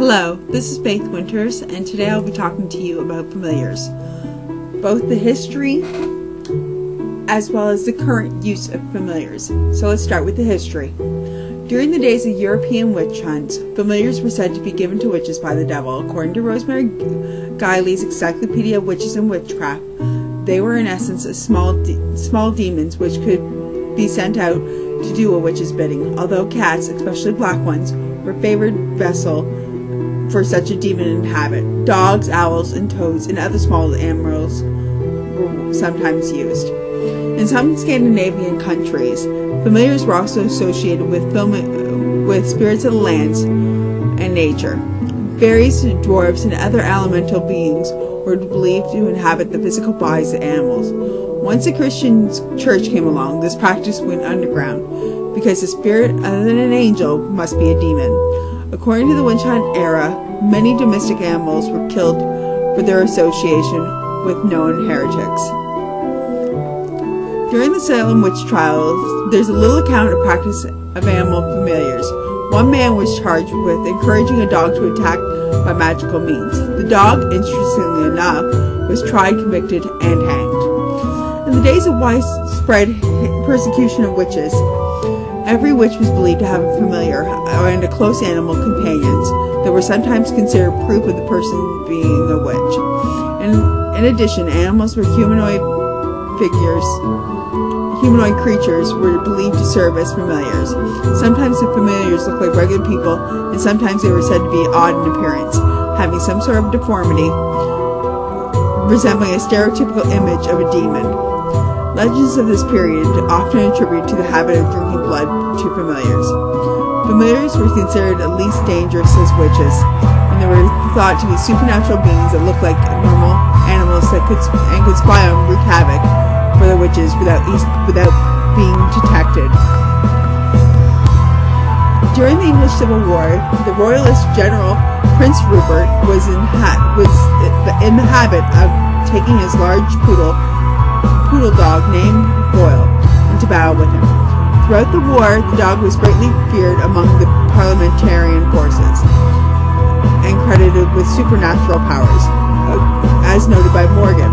Hello, this is Faith Winters, and today I'll be talking to you about familiars, both the history as well as the current use of familiars. So let's start with the history. During the days of European witch hunts, familiars were said to be given to witches by the devil. According to Rosemary Guiley's Encyclopedia of Witches and Witchcraft, they were in essence small demons which could be sent out to do a witch's bidding. Although cats, especially black ones, were favored vessel for such a demon to inhabit, dogs, owls, and toads and other small animals were sometimes used. In some Scandinavian countries, familiars were also associated with spirits of the lands and nature. Fairies, dwarves, and other elemental beings were believed to inhabit the physical bodies of animals. Once the Christian church came along, this practice went underground, because a spirit other than an angel must be a demon. According to the witch hunt era, many domestic animals were killed for their association with known heretics. During the Salem witch trials, there's a little account of practice of animal familiars. One man was charged with encouraging a dog to attack by magical means. The dog, interestingly enough, was tried, convicted, and hanged. In the days of widespread persecution of witches, every witch was believed to have a familiar and a close animal companions that were sometimes considered proof of the person being a witch. In addition, animals were humanoid creatures were believed to serve as familiars. Sometimes the familiars looked like regular people, and sometimes they were said to be odd in appearance, having some sort of deformity, resembling a stereotypical image of a demon. Legends of this period often attribute to the habit of drinking blood to familiars. Familiars were considered at least dangerous as witches, and they were thought to be supernatural beings that looked like normal animals that could spy and wreak havoc for the witches without being detected. During the English Civil War, the royalist general Prince Rupert was in the habit of taking his large poodle dog named Boyle into battle with him. Throughout the war, the dog was greatly feared among the parliamentarian forces and credited with supernatural powers, as noted by Morgan.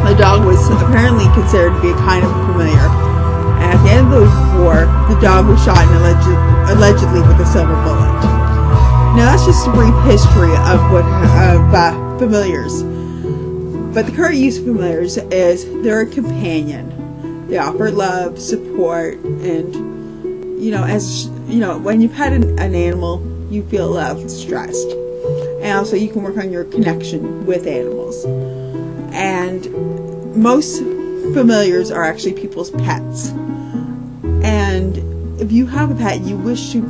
The dog was apparently considered to be a kind of familiar, and at the end of the war, the dog was shot allegedly with a silver bullet. Now that's just a brief history of familiars. But the current use of familiars is they're a companion. They offer love, support, and when you've had an animal, you feel loved, stressed, and also you can work on your connection with animals. And most familiars are actually people's pets. And if you have a pet, you wish to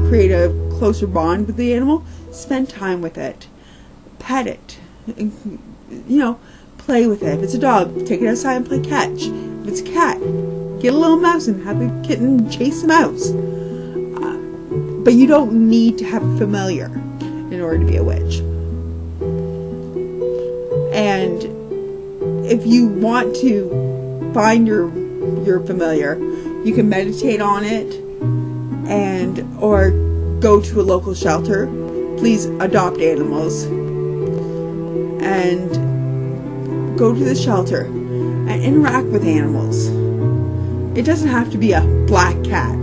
create a closer bond with the animal, spend time with it, pet it. Play with it. If it's a dog, take it outside and play catch. If it's a cat, get a little mouse and have the kitten chase the mouse. But you don't need to have a familiar in order to be a witch. And if you want to find your familiar, you can meditate on it or go to a local shelter. Please adopt animals. And go to the shelter and interact with animals. It doesn't have to be a black cat.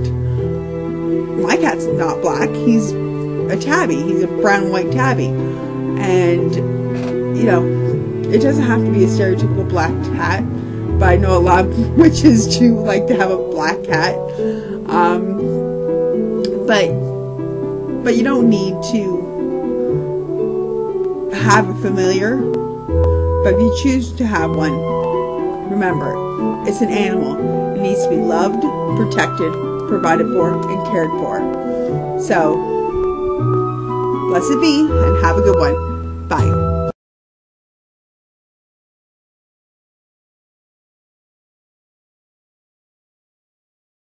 My cat's not black. He's a tabby. He's a brown and white tabby. And, it doesn't have to be a stereotypical black cat. But I know a lot of witches do like to have a black cat. But you don't need to have a familiar. But if you choose to have one, remember, it's an animal. It needs to be loved, protected, provided for, and cared for. So, blessed be, and have a good one. Bye.